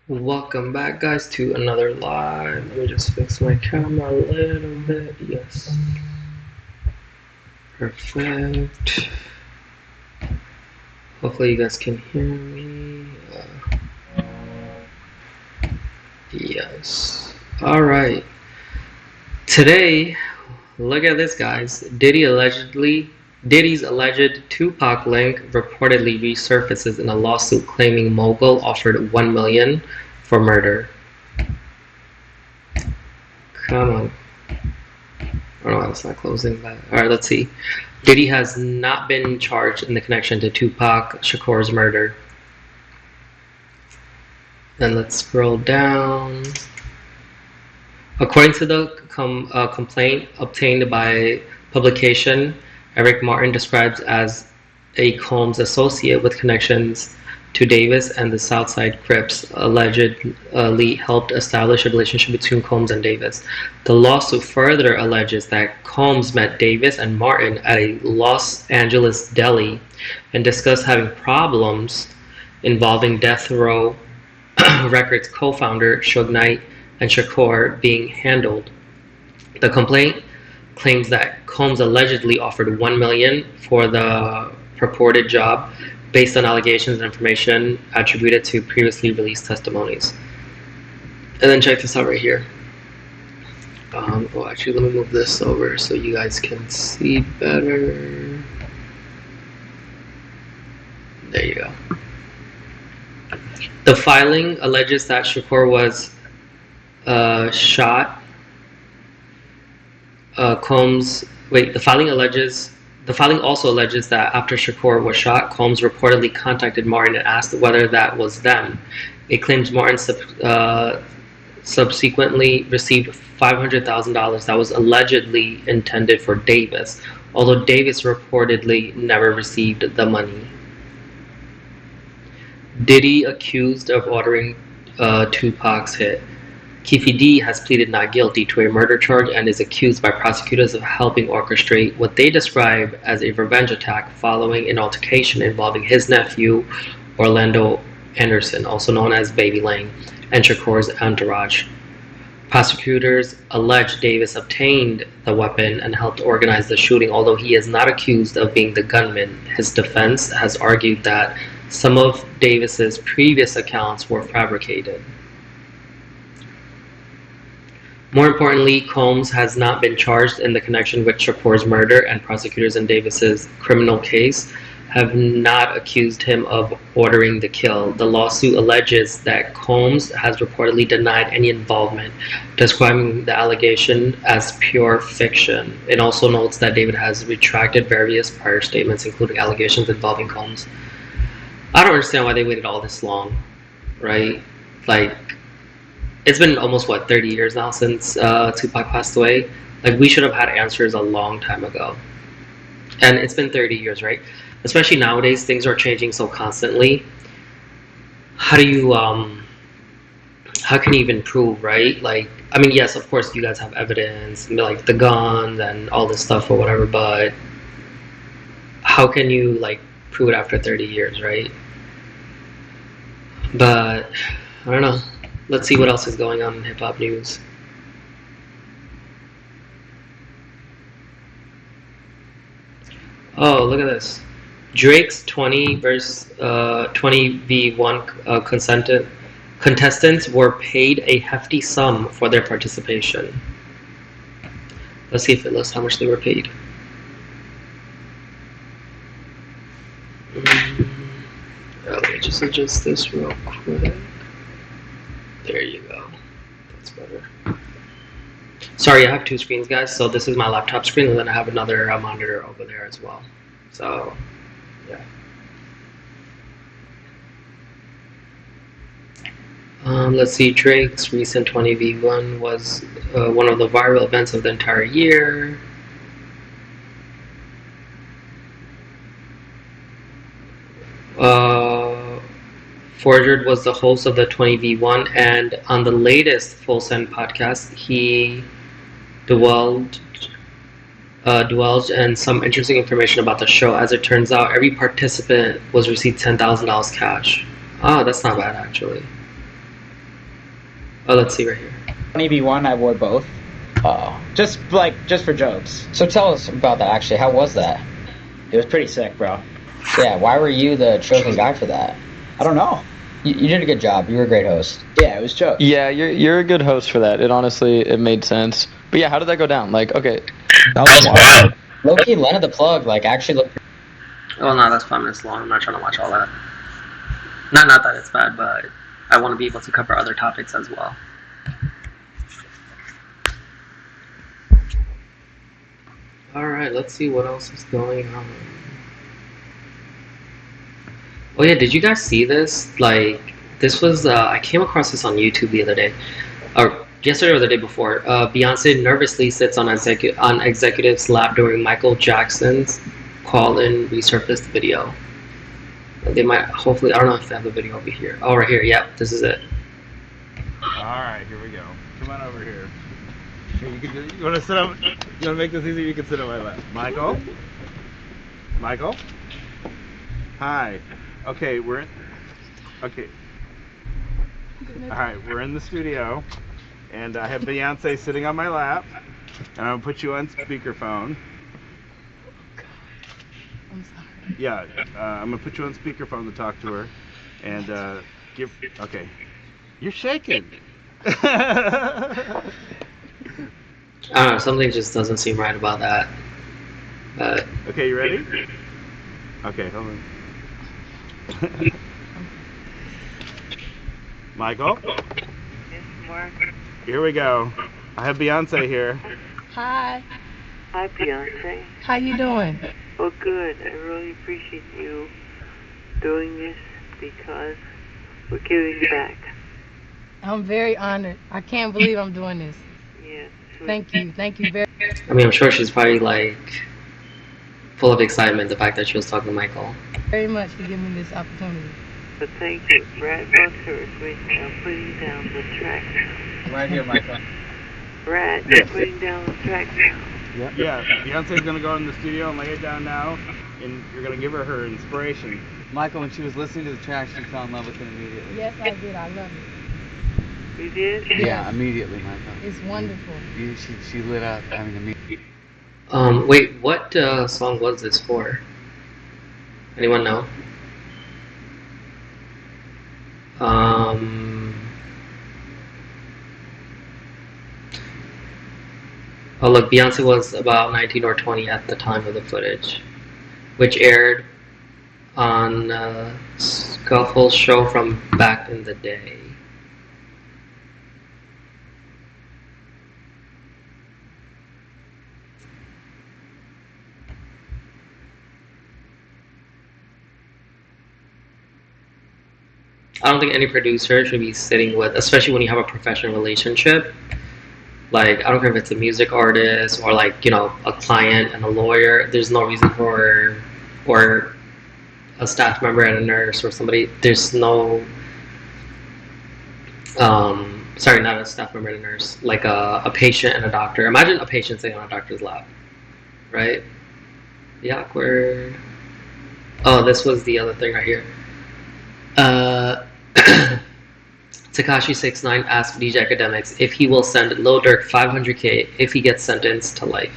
Welcome back, guys, to another live. Let me just fix my camera a little bit. Yes. Perfect. Hopefully, you guys can hear me. Yes. Alright. Today, look at this, guys. Diddy's alleged Tupac link reportedly resurfaces in a lawsuit claiming Mogul offered $1 million for murder. Come on. I don't know why it's not closing that. Alright, let's see. Diddy has not been charged in the connection to Tupac Shakur's murder. Then let's scroll down. According to the complaint obtained by publication, Eric Martin describes as a Combs associate with connections to Davis and the Southside Crips allegedly helped establish a relationship between Combs and Davis. The lawsuit further alleges that Combs met Davis and Martin at a Los Angeles deli and discussed having problems involving Death Row Records co-founder Suge Knight and Shakur being handled. The complaint claims that Combs allegedly offered $1 million for the purported job based on allegations and information attributed to previously released testimonies. And then check this out right here. Actually, let me move this over so you guys can see better. There you go. The filing alleges that Shakur was shot. The filing also alleges that after Shakur was shot, Combs reportedly contacted Martin and asked whether that was them. It claims Martin subsequently received $500,000 that was allegedly intended for Davis, although Davis reportedly never received the money. Diddy accused of ordering Tupac's hit. Keefe D has pleaded not guilty to a murder charge and is accused by prosecutors of helping orchestrate what they describe as a revenge attack following an altercation involving his nephew, Orlando Anderson, also known as Baby Lang, and Shakur's entourage. Prosecutors allege Davis obtained the weapon and helped organize the shooting, although he is not accused of being the gunman. His defense has argued that some of Davis's previous accounts were fabricated. More importantly, Combs has not been charged in the connection with Shakur's murder, and prosecutors in Davis's criminal case have not accused him of ordering the kill. The lawsuit alleges that Combs has reportedly denied any involvement, describing the allegation as pure fiction. It also notes that David has retracted various prior statements, including allegations involving Combs. I don't understand why they waited all this long, right? It's been almost 30 years now since Tupac passed away. We should have had answers a long time ago. And it's been 30 years, right? Especially nowadays, things are changing so constantly. How do you how can you even prove, right? Yes, of course you guys have evidence, like the guns and all this stuff or whatever, but how can you prove it after 30 years, right? But I don't know. Let's see what else is going on in hip-hop news. Oh, look at this. Drake's 20v1 contestants were paid a hefty sum for their participation. Let's see if it lists how much they were paid. Let me just adjust this real quick. There you go. That's better. Sorry, I have two screens, guys. So this is my laptop screen, and then I have another monitor over there as well. So, yeah. Let's see. Drake's recent 20v1 was one of the viral events of the entire year. Forgered was the host of the 20v1, and on the latest Full Send podcast, he divulged in some interesting information about the show. As it turns out, every participant was received $10,000 cash. Oh, that's not bad, actually. Oh, let's see right here. 20v1, I wore both. Just for jokes. So tell us about that. Actually, how was that? It was pretty sick, bro. Yeah, why were you the chosen guy for that? I don't know. You did a good job. You were a great host. Yeah, it was jokes. Yeah, you're a good host for that. It honestly made sense. But yeah, how did that go down? Like, okay, That was wild. Low-key, Lena the Plug, like, actually looked. Oh no, that's 5 minutes long. I'm not trying to watch all that. Not that it's bad, but I want to be able to cover other topics as well. All right, let's see what else is going on. Oh yeah, did you guys see this? Like, this was I came across this on YouTube the other day, or yesterday or the day before. Beyonce nervously sits on executive's lap during Michael Jackson's call-in resurfaced video. They might hopefully. I don't know if they have the video over here. Oh, right here. Yep, this is it. All right, here we go. Come on over here. Here, you want to sit up? You want to make this easier? You can sit on my lap. Michael? Michael? Hi. Okay, okay. All right, we're in the studio, and I have Beyonce sitting on my lap, and I'm gonna put you on speakerphone. I'm sorry. Yeah, I'm gonna put you on speakerphone to talk to her, and Okay. You're shaking. I don't know. Something just doesn't seem right about that. Okay, you ready? Okay, hold on. Michael? Yes, Mark. Here we go. I have Beyonce here. Hi. Hi, Beyonce. How you doing? Oh, good. I really appreciate you doing this because we're giving back. I'm very honored. I can't believe I'm doing this. Yes. Thank you. Thank you very I mean, I'm sure she's probably like full of excitement the fact that she was talking to Michael. very much for giving me this opportunity. But thank you. Brad Bunker is right now putting down the track now. Right here, Michael. Brad Yes. is putting down the track now. Yeah, Beyonce's gonna go in the studio and lay it down now, and you're gonna give her inspiration. Michael, when she was listening to the track, she fell in love with it immediately. Yes, I did. I love it. You did? Yes. Yeah, immediately, Michael. It's wonderful. She lit up. I mean, immediately. Wait, what song was this for? Anyone know? Oh look, Beyonce was about 19 or 20 at the time of the footage, which aired on Scuffle's show from back in the day. I don't think any producer should be sitting with, especially when you have a professional relationship. Like, I don't care if it's a music artist or like, you know, a client and a lawyer. There's no reason for, or a staff member and a nurse or somebody. There's no, sorry, not a staff member and a nurse. Like a patient and a doctor. Imagine a patient sitting on a doctor's lap, right? The awkward. Oh, this was the other thing right here. Tekashi 69 asked DJ Academics if he will send Lil Durk $500K if he gets sentenced to life.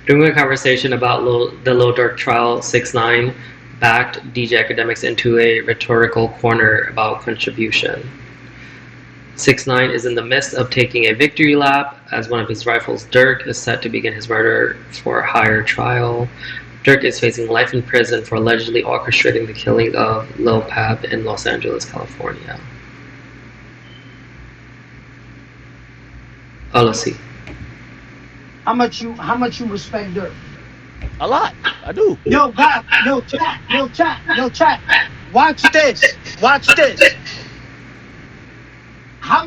During a conversation about the Lil Durk trial, 6ix9ine backed DJ Academics into a rhetorical corner about contribution. 6ix9ine is in the midst of taking a victory lap as one of his rivals, Durk, is set to begin his murder for hire trial. Durk is facing life in prison for allegedly orchestrating the killing of Lil Pab in Los Angeles, California. Oh, let's see. How much you respect Durk? A lot. I do. Yo, God, yo, chat. Watch this. How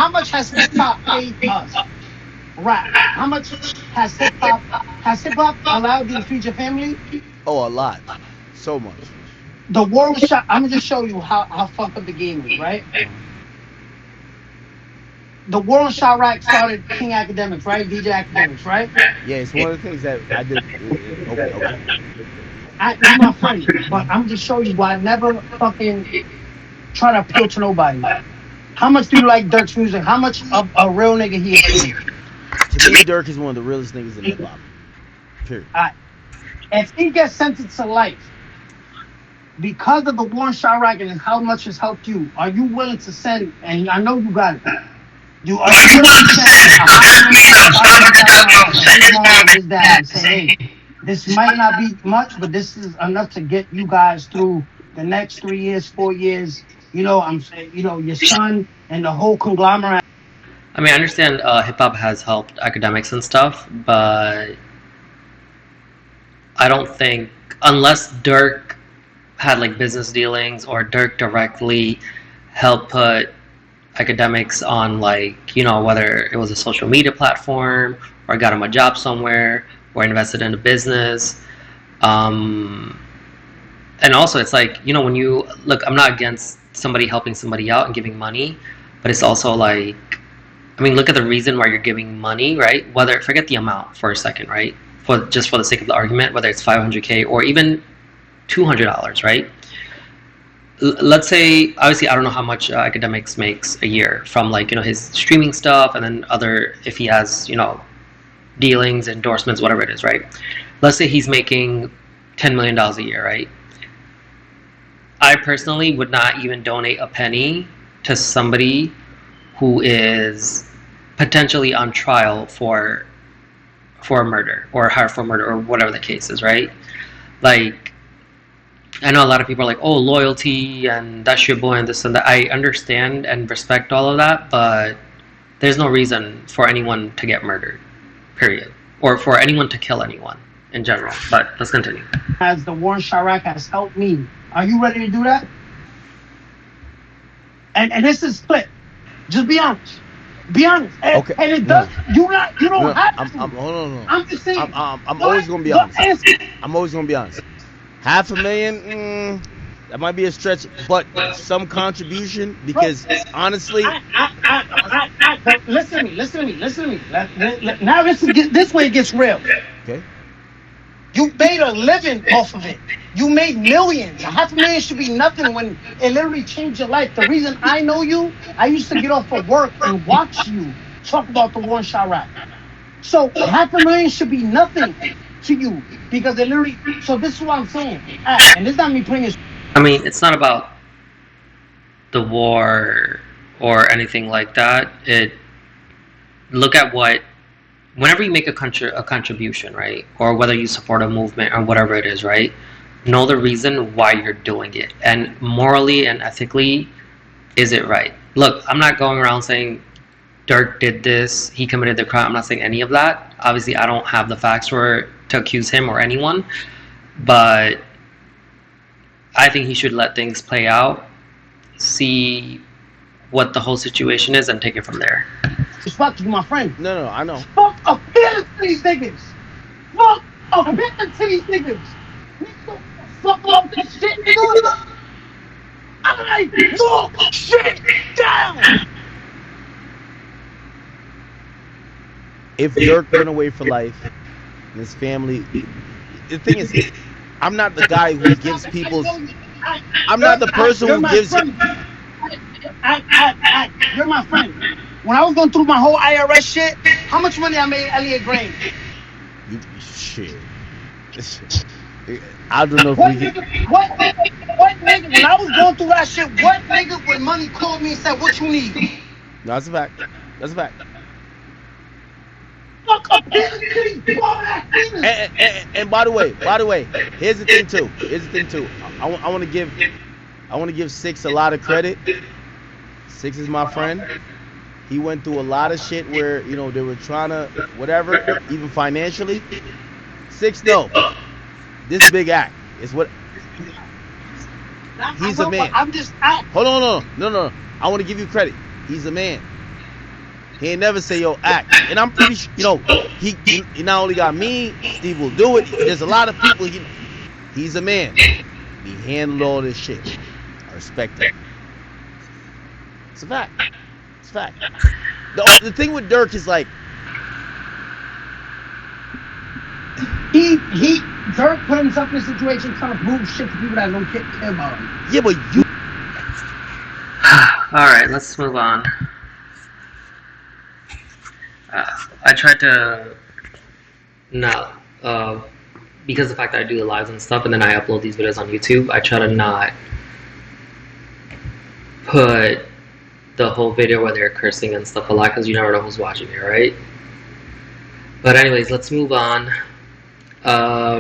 much has hip hop paid us? Rap. How much has hip hop allowed you to feed your family? Oh, a lot. So much. The world shot. I'm gonna just show you how fucked up the game is, right? The World Shot Rack started King Academics, right? DJ Academics, right? Yeah, it's one of the things that I did. Okay. you're my friend, but I'm just showing you why I never fucking try to appeal to nobody. How much do you like Dirk's music? How much of a real nigga he is to you? To me, Dirk is one of the realest niggas in hip hop. Period. If he gets sentenced to life because of the Warren shot racket and how much it's helped you, are you willing to send? And I know you got it. Are you willing to send $500,000 to his mom and his dad and say, hey, this might not be much, but this is enough to get you guys through the next 3 years, 4 years. I'm saying, your son and the whole conglomerate. I mean, I understand hip hop has helped academics and stuff, but I don't think, unless Dirk had like business dealings or Dirk directly helped put academics on, like, whether it was a social media platform or got him a job somewhere or invested in a business. And also it's like, when you look, I'm not against somebody helping somebody out and giving money, but it's also like, I mean, look at the reason why you're giving money, right? Forget the amount for a second, right? For the sake of the argument, whether it's $500K or even $200, right? Let's say, obviously, I don't know how much academics makes a year from, like, his streaming stuff, and then if he has, dealings, endorsements, whatever it is, right? Let's say he's making $10 million a year, right? I personally would not even donate a penny to somebody who is potentially on trial for a murder or whatever the case is, right? Like, I know a lot of people are like, oh, loyalty and that's your boy and this and that. I understand and respect all of that, but there's no reason for anyone to get murdered, period, or for anyone to kill anyone in general. But let's continue. As the Warren Chirac has helped me, are you ready to do that? And this is split. Just be honest. Be honest. Okay. And it does. You don't have to. Hold on. I'm just saying. I'm always gonna be honest. I'm always gonna be honest. $500,000, that might be a stretch, but some contribution, because honestly, listen to me. Now this way it gets real. Okay. You made a living off of it. You made millions. $500,000 should be nothing when it literally changed your life. The reason I know you, I used to get off of work and watch you talk about the Warren shot rap. So $500,000 should be nothing to you because it literally. So this is what I'm saying, and this is not me putting it. I mean, it's not about the war or anything like that. Look at whenever you make a contribution, right, or whether you support a movement or whatever it is, right, know the reason why you're doing it, and morally and ethically, is it right? Look, I'm not going around saying Dirk did this, he committed the crime. I'm not saying any of that. Obviously, I don't have the facts to accuse him or anyone, but I think he should let things play out, see what the whole situation is, and take it from there. Fuck you, my friend. No, I know. Fuck appealing to these niggas. Fuck appealing to these niggas. Fuck all this shit, nigga. I knock shit down. If Dirk went away for life, and his family, the thing is, I'm not the guy who gives people's. I'm not the person who gives. You're my friend. When I was going through my whole IRS shit, how much money I made Elliot Green? Shit. I don't know if what nigga, when I was going through that shit, what nigga with money called me and said, what you need? No, that's a fact. Fuck up and by the way, here's the thing too. I want to give Six a lot of credit. Six is my friend. He went through a lot of shit where, they were trying to whatever, even financially. Six, no. This big act is what. He's a man. Hold on, no. I want to give you credit. He's a man. He ain't never say, yo, act. And I'm pretty sure, he not only got me, Steve will do it. There's a lot of people. He's a man. He handled all this shit. I respect that. It's a fact. The thing with Dirk is like, he Dirk put himself in a situation trying to prove shit to people that don't care about him. Yeah, but you. Alright, let's move on. I tried to not, because of the fact that I do the lives and stuff, and then I upload these videos on YouTube, I try to not put the whole video where they're cursing and stuff a lot, because you never know who's watching it, right? But anyways, let's move on.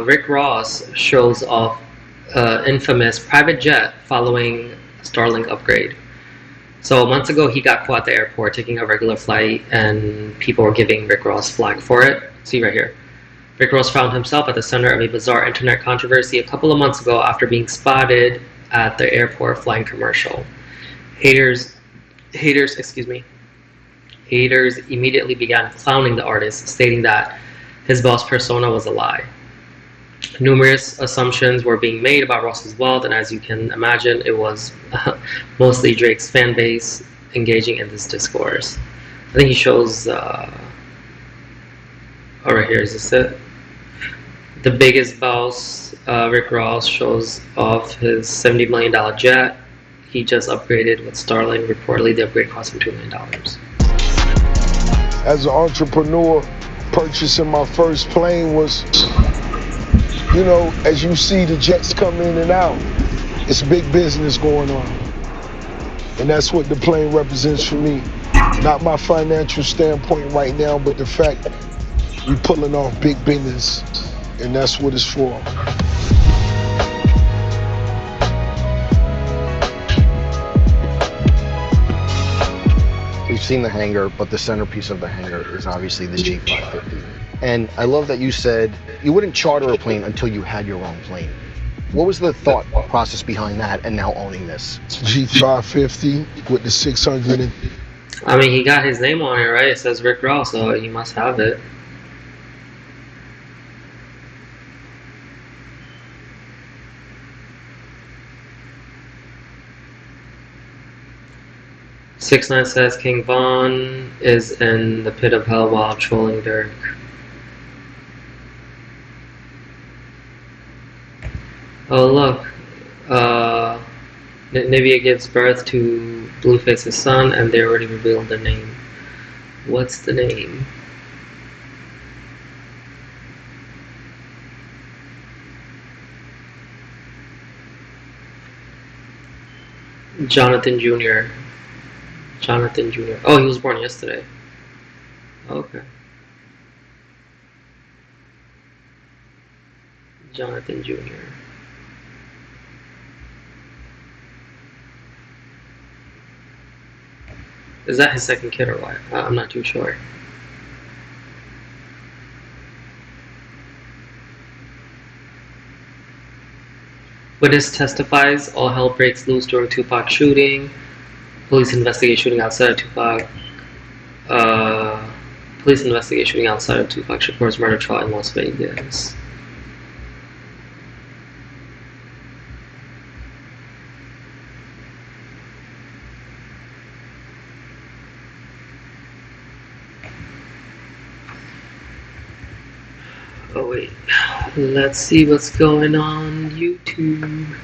Rick Ross shows off infamous private jet following Starlink upgrade. So months ago, he got caught at the airport taking a regular flight, and people were giving Rick Ross flack for it. See right here. Rick Ross found himself at the center of a bizarre internet controversy a couple of months ago after being spotted at the airport flying commercial. Haters immediately began clowning the artist, stating that his boss persona was a lie. Numerous assumptions were being made about Ross's wealth, and as you can imagine, it was mostly Drake's fan base engaging in this discourse. I think he shows, oh, right here, is this it? The biggest boss, Rick Ross, shows off his $70 million jet. He just upgraded with Starlink. Reportedly, the upgrade cost him $2 million. As an entrepreneur, purchasing my first plane was, you know, as you see the jets come in and out, it's big business going on. And that's what the plane represents for me. Not my financial standpoint right now, but the fact we pulling off big business, and that's what it's for. We've seen the hangar, but the centerpiece of the hangar is obviously the G550. And I love that you said you wouldn't charter a plane until you had your own plane. What was the thought process behind that and now owning this? G550 with the 600. I mean, he got his name on it, right? It says Rick Ross, so he must have it. (6ix9ine) says King Von is in the pit of hell while trolling Dirk. Oh look, Nivea gives birth to Blueface's son, and they already revealed the name. What's the name? Jonathan Jr. Jonathan Jr. Oh, he was born yesterday. Okay. Jonathan Jr. Is that his second kid or what? I'm not too sure. Witness testifies all hell breaks loose during Tupac shooting. Police investigate shooting outside of Tupac. Police investigate shooting outside of Tupac Shakur's murder trial in Las Vegas. Oh wait, let's see what's going on YouTube.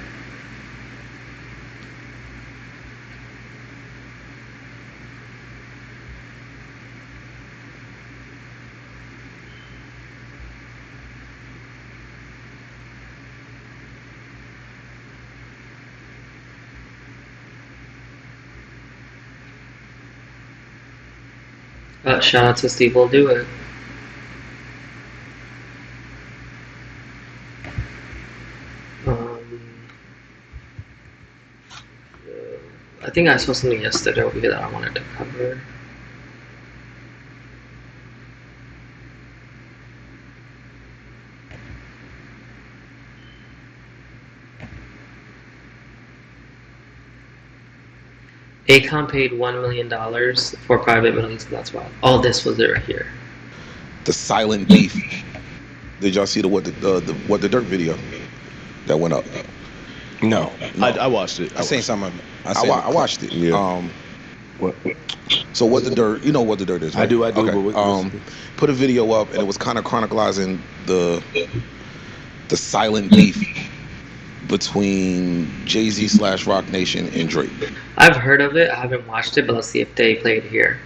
Shout out to Steve will do it. I think I saw something yesterday over here that I wanted to cover. Akon paid $1 million for private Middle East. That's why all this was there right here. The silent beef. Did y'all see the what the Dirk video that went up? No. I watched it. I seen something. I watched it. Yeah. What? So what the Dirt? You know what the Dirt is, right? I do. Okay. Put a video up, and it was kind of chronicalizing the silent beef between Jay-Z / Rock Nation and Drake. I've heard of it. I haven't watched it, but let's see if they play it here.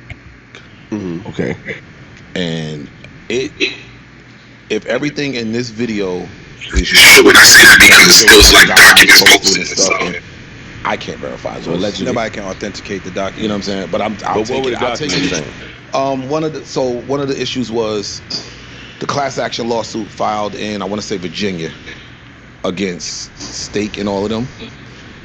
Okay. And if everything in this video is true, and I say that because there was like documents posted and stuff, and I can't verify those. Allegedly. Nobody can authenticate the document. You know what I'm saying? But I'll But take what were it. the I'll take documents it. saying? One of the issues was the class action lawsuit filed in, I want to say, Virginia against Stake and all of them.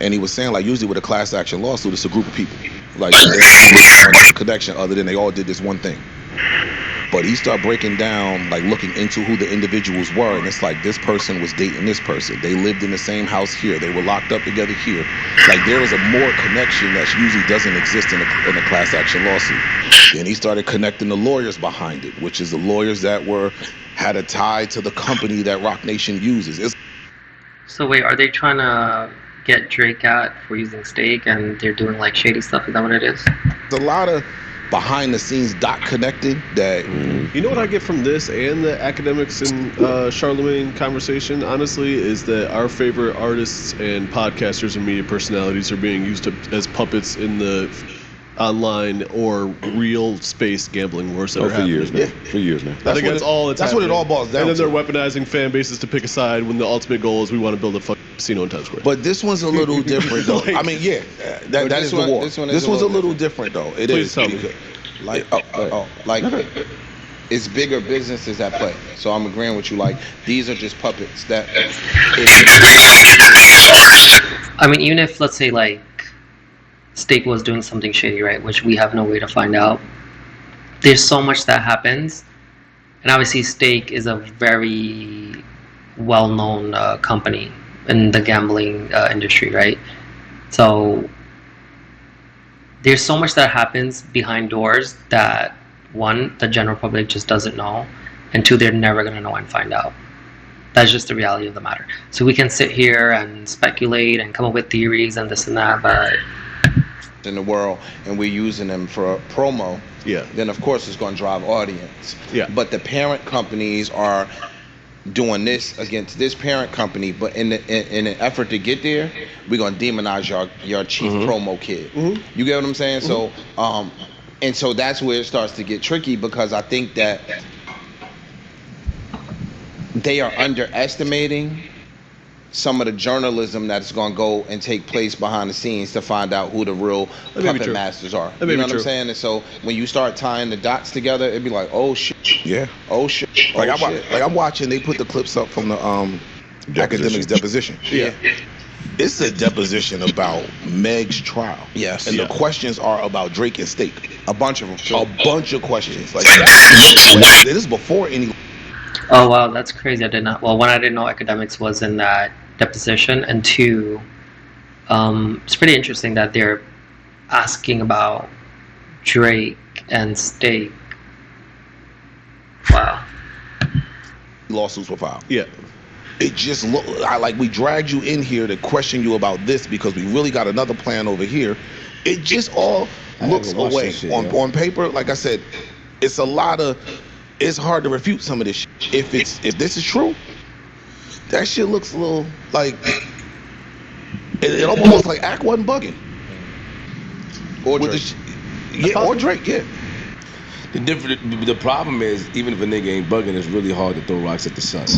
And he was saying, like, usually with a class action lawsuit, it's a group of people. Like, they don't have a connection other than they all did this one thing. But he started breaking down, like, looking into who the individuals were, and it's like this person was dating this person. They lived in the same house here. They were locked up together here. Like, there is a more connection that usually doesn't exist in a class action lawsuit. Then he started connecting the lawyers behind it, which is the lawyers that had a tie to the company that Rock Nation uses. So wait, are they trying to get Drake out for using Stake, and they're doing like shady stuff? Is that what it is? There's a lot of behind the scenes dot connected that You know what I get from this and the academics and Charlemagne conversation, honestly, is that our favorite artists and podcasters and media personalities are being used as puppets in the online or real space gambling wars that are happening. years now. For years now. I think that's all it's That's what it happening. all boils down And then to. they're weaponizing fan bases to pick a side when the ultimate goal is we want to build a fucking casino in Times Square. But this one's a little different, though. Like- I mean, yeah, that is the war. This one's a little different, though. It Please is. tell me. because- Like, it's bigger businesses at play. So I'm agreeing with you. Like, these are just puppets that. I mean, even if, let's say, like, Stake was doing something shady, right, which we have no way to find out, there's so much that happens. And obviously, Stake is a very well-known company in the gambling industry, right? So there's so much that happens behind doors that, one, the general public just doesn't know, and two, they're never going to know and find out. That's just the reality of the matter. So we can sit here and speculate and come up with theories and this and that, but in the world, and we're using them for promo. Yeah. Then of course it's going to drive audience. Yeah. But the parent companies are doing this against this parent company, but in an effort to get there, we're gonna demonize your chief promo kid. You get what I'm saying? So and so that's where it starts to get tricky, because I think that they are underestimating some of the journalism that's going to go and take place behind the scenes to find out who the real puppet masters are. You know what I'm saying? And so when you start tying the dots together, it'd be like, oh shit. Yeah. Oh shit. Oh, Like, shit. I'm watching, they put the clips up from the academics deposition. Yeah. It's a deposition about Meg's trial. Yes. And the questions are about Drake and Stake. A bunch of them. A bunch of questions. Like, this is before any. oh wow, that's crazy. I did not. Well, one, I didn't know academics was in that deposition, and two, it's pretty interesting that they're asking about Drake and Stake. Wow. Lawsuits were filed. Yeah. It just like we dragged you in here to question you about this because we really got another plan over here. It just all looks away on paper. Like I said, it's a lot of. It's hard to refute some of this shit. If this is true, that shit looks a little like it almost looks like Act wasn't bugging. Or Drake. Or Drake, yeah. The problem is, even if a nigga ain't bugging, it's really hard to throw rocks at the sun.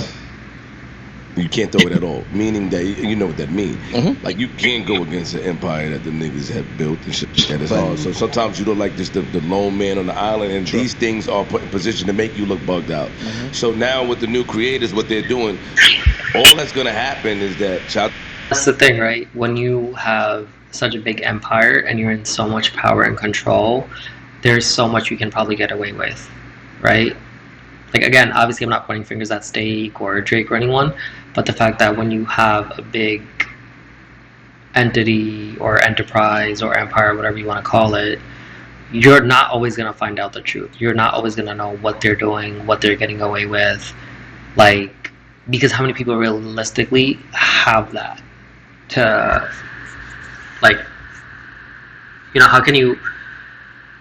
You can't throw it at all. Meaning that you know what that means. Like, you can't go against an empire that the niggas have built and shit. That is hard. So sometimes you look like just the lone man on the island, and these things are put in position to make you look bugged out. So now with the new creators, what they're doing, all that's gonna happen is that that's the thing, right? When you have such a big empire and you're in so much power and control, there's so much you can probably get away with, right? Like, again, obviously I'm not pointing fingers at Stake or Drake or anyone, but the fact that when you have a big entity or enterprise or empire, whatever you want to call it, you're not always going to find out the truth. You're not always going to know what they're doing, what they're getting away with. Like, because how many people realistically have that to, like, you know, how can you,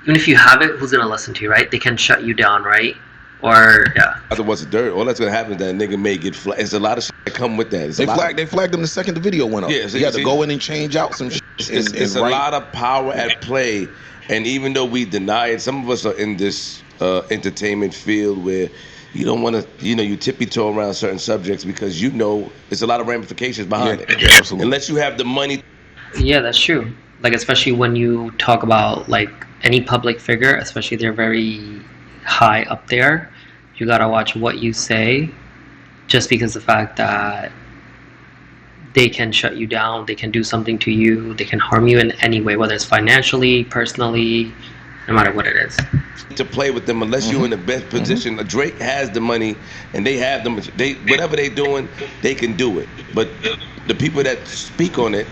even if you have it, who's going to listen to you, right? They can shut you down, right? Or, yeah. Otherwise, all that's gonna happen is that nigga may get flat. It's a lot of shit that come with that. They flagged him the second the video went up. Yeah, He had to go in and change out some shit. It's a lot of power at play, and even though we deny it, some of us are in this entertainment field where you don't want to, you tippy-toe around certain subjects because there's a lot of ramifications behind it. Yeah, absolutely. Unless you have the money. Yeah, that's true. Like, especially when you talk about like any public figure, especially they're very high up there, you gotta watch what you say, just because the fact that they can shut you down, they can do something to you, they can harm you in any way, whether it's financially, personally, no matter what it is. To play with them unless you're in the best position. Drake has the money, and they have them. Whatever they're doing, they can do it. But the people that speak on it,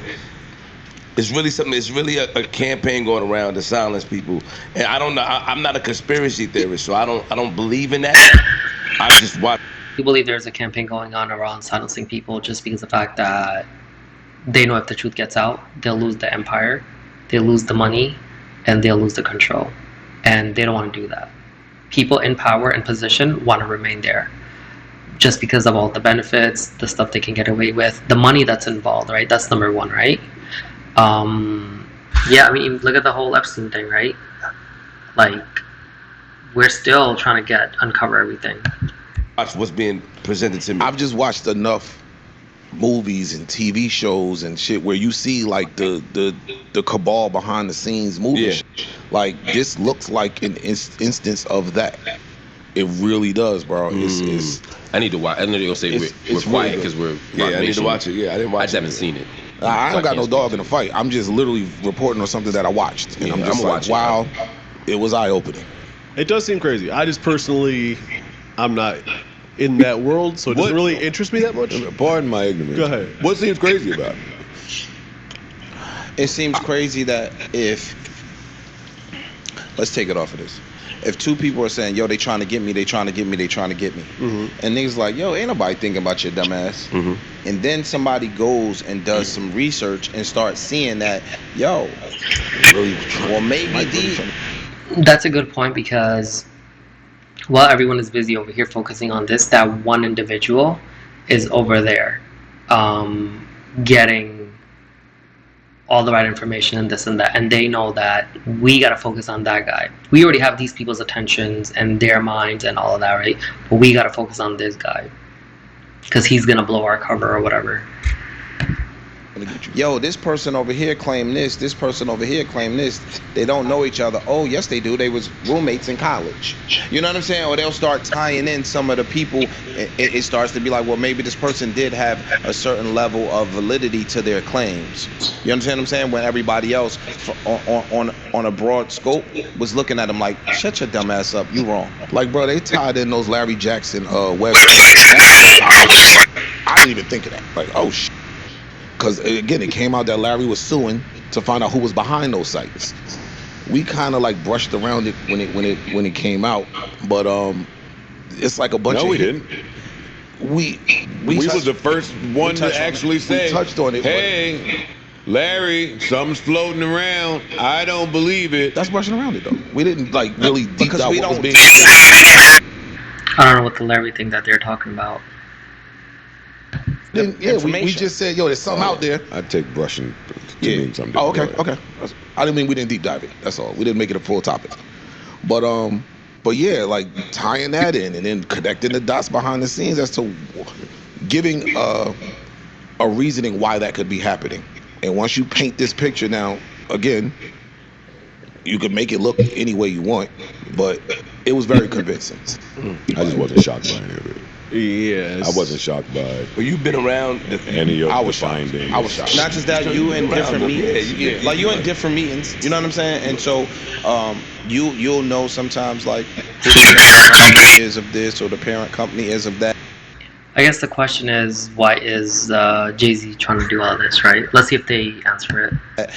it's really something. It's really a campaign going around to silence people. And I don't know. I'm not a conspiracy theorist, so I don't believe in that. I just watch. I believe there's a campaign going on around silencing people just because of the fact that they know if the truth gets out, they'll lose the empire, they'll lose the money, and they'll lose the control. And they don't want to do that. People in power and position want to remain there just because of all the benefits, the stuff they can get away with, the money that's involved, right? That's number one, right? Yeah, I mean, look at the whole Epstein thing, right? Like, we're still trying to uncover everything. Watch what's being presented to me. I've just watched enough movies and TV shows and shit where you see like the cabal behind the scenes moving. Yeah. Shit. Like, this looks like an instance of that. It really does, bro. It's I need to watch. I know they're gonna say we're quiet because we're. I need to watch it. Yeah, I didn't watch it. I just haven't seen it. I don't got no dog in the fight. I'm just literally reporting on something that I watched, and I'm just like, wow, it was eye opening. It does seem crazy. I just personally, I'm not in that world, so it doesn't really interest me that much. Pardon my ignorance. Go ahead. What seems crazy about it? It seems crazy that let's take it off of this. If two people are saying, yo, they trying to get me, they trying to get me, they trying to get me. And niggas like, yo, ain't nobody thinking about your dumb ass. And then somebody goes and does some research and starts seeing that, yo, well, maybe these... That's a good point, because while everyone is busy over here focusing on this, that one individual is over there getting all the right information and this and that, and they know that we got to focus on that guy. We already have these people's attentions and their minds and all of that, right? But we got to focus on this guy because he's gonna blow our cover or whatever. Yo, this person over here claimed this person over here claimed this. They don't know each other. Oh, yes, they do. They was roommates in college. You know what I'm saying? Or they'll start tying in some of the people. It starts to be like, well, maybe this person did have a certain level of validity to their claims. You understand what I'm saying? When everybody else on a broad scope was looking at them like, shut your dumb ass up, you wrong. Like, bro, they tied in those Larry Jackson websites. I didn't even think of that. Like, oh shit. Because again, it came out that Larry was suing to find out who was behind those sites. We kind of like brushed around it when it came out, but it's like a bunch. No, of we didn't. We was the first one to actually say. We touched on it. Hey, Larry, something's floating around. I don't believe it. That's brushing around it though. We didn't like really deep dive what was being. I don't know what the Larry thing that they're talking about. Yeah, we just said, yo, there's something out there. I take brushing to mean something. Oh, okay. I didn't mean we didn't deep dive it. That's all. We didn't make it a full topic. But yeah, like tying that in and then connecting the dots behind the scenes as to giving a reasoning why that could be happening. And once you paint this picture, now again, you can make it look any way you want, but it was very convincing. I just wasn't shocked by any of it. Yes. I wasn't shocked by it. Well, you've been around any of the shocked. findings. I was shocked. Not just that, you in different meetings. Like you in different meetings. You know what I'm saying? And so, you'll know sometimes like who the parent company is of this or the parent company is of that. I guess the question is, why is Jay-Z trying to do all this, right? Let's see if they answer it.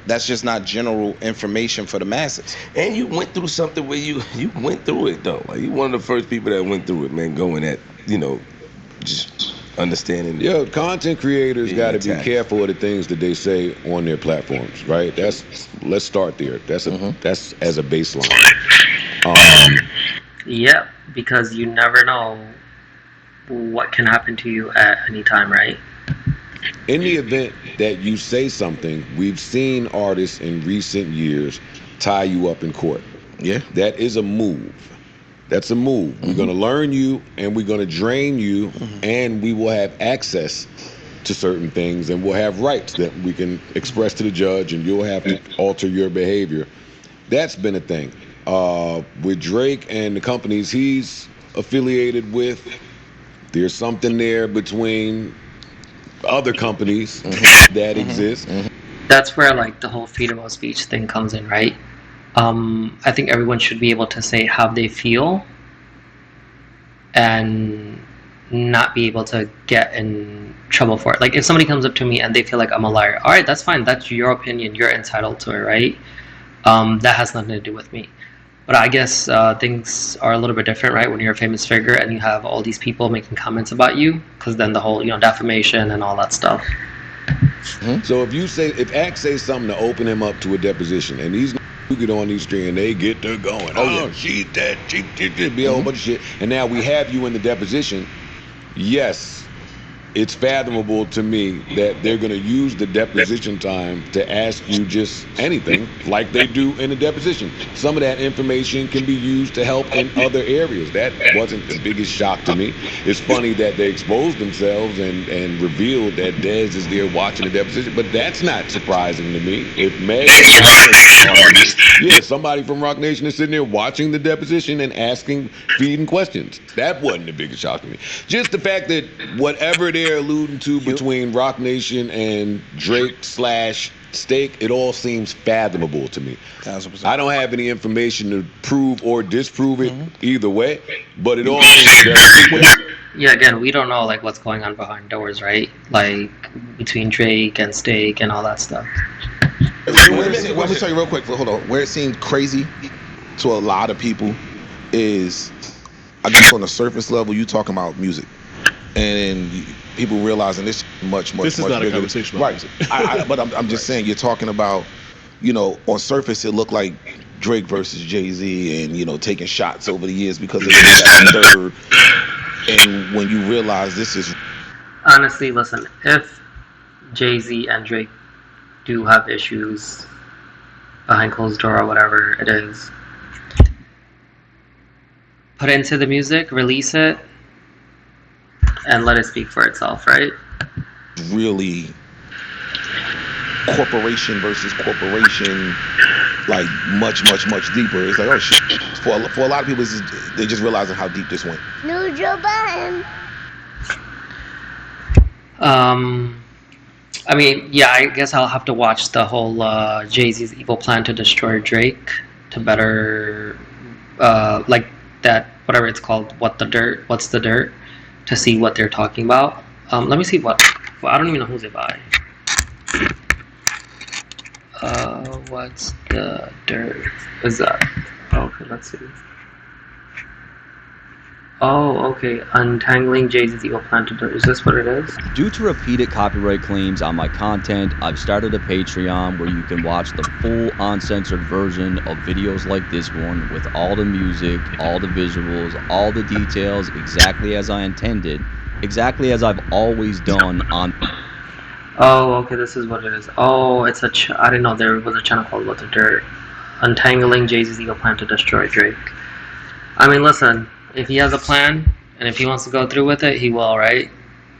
That's just not general information for the masses. And you went through something where you went through it though. Like you one of the first people that went through it, man. Going at just understanding. Yeah, content creators got to be careful of the things that they say on their platforms, right? Let's start there. That's as a baseline. Yeah, because you never know what can happen to you at any time, right? In the event that you say something, we've seen artists in recent years tie you up in court. Yeah. That is a move. That's a move. We're going to learn you and we're going to drain you and we will have access to certain things and we'll have rights that we can express to the judge and you'll have to alter your behavior. That's been a thing. With Drake and the companies he's affiliated with, there's something there between other companies that exist. That's where like the whole freedom of speech thing comes in, right? I think everyone should be able to say how they feel and not be able to get in trouble for it. Like if somebody comes up to me and they feel like I'm a liar, all right, that's fine. That's your opinion. You're entitled to it, right? That has nothing to do with me. But I guess things are a little bit different, right? When you're a famous figure and you have all these people making comments about you, because then the whole, defamation and all that stuff. So if Axe says something to open him up to a deposition, and these who get on these streets and they get to going, she dead, she be a whole bunch of shit, and now we have you in the deposition. Yes, it's fathomable to me that they're going to use the deposition time to ask you just anything like they do in a deposition. Some of that information can be used to help in other areas. That wasn't the biggest shock to me. It's funny that they exposed themselves and revealed that Dez is there watching the deposition, but that's not surprising to me. If Meg somebody from Rock Nation is sitting there watching the deposition and feeding questions. That wasn't the biggest shock to me. Just the fact that whatever they're alluding to between Rock Nation and Drake/Steak, it all seems fathomable to me. 1000%. I don't have any information to prove or disprove it either way, but it all seems very Yeah, again, we don't know like what's going on behind doors, right? Like between Drake and Steak and all that stuff. Let me tell you real quick. Hold on. Where it seemed crazy to a lot of people is, I guess on the surface level, you talking about music, and people realizing this much This is much not bigger. a conversation about music. But I'm just saying, you're talking about, on surface it looked like Drake versus Jay-Z, and taking shots over the years because of that third. And when you realize this is Honestly, listen, if Jay-Z and Drake do have issues behind closed door or whatever it is, put it into the music, release it, and let it speak for itself, right? really corporation versus corporation, like much deeper. It's like, oh shit. For a lot of people, they're just realizing how deep this went. No Joe Biden. I mean, yeah, I guess I'll have to watch the whole Jay-Z's evil plan to destroy Drake to better, like that, whatever it's called, what's the dirt, to see what they're talking about. Let me see well, I don't even know who's it by. What's the dirt? Is that? Okay, let's see. Oh, okay. Untangling Jay-Z's evil plan to dirt. Is this what it is? Due to repeated copyright claims on my content, I've started a Patreon where you can watch the full uncensored version of videos like this one with all the music, all the visuals, all the details exactly as I intended, exactly as I've always done on... Oh, okay, this is what it is. Oh, it's I didn't know there was a channel called What the Dirt. Untangling Jay-Z's evil plan to destroy Drake. I mean, listen, if he has a plan, and if he wants to go through with it, he will, right?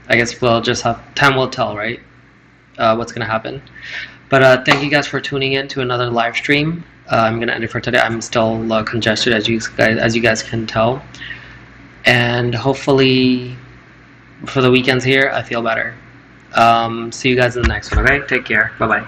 I guess we'll just have... time will tell, right? What's going to happen. But thank you guys for tuning in to another live stream. I'm going to end it for today. I'm still congested, as you guys can tell. And hopefully, for the weekends here, I feel better. See you guys in the next one, okay? Take care. Bye-bye.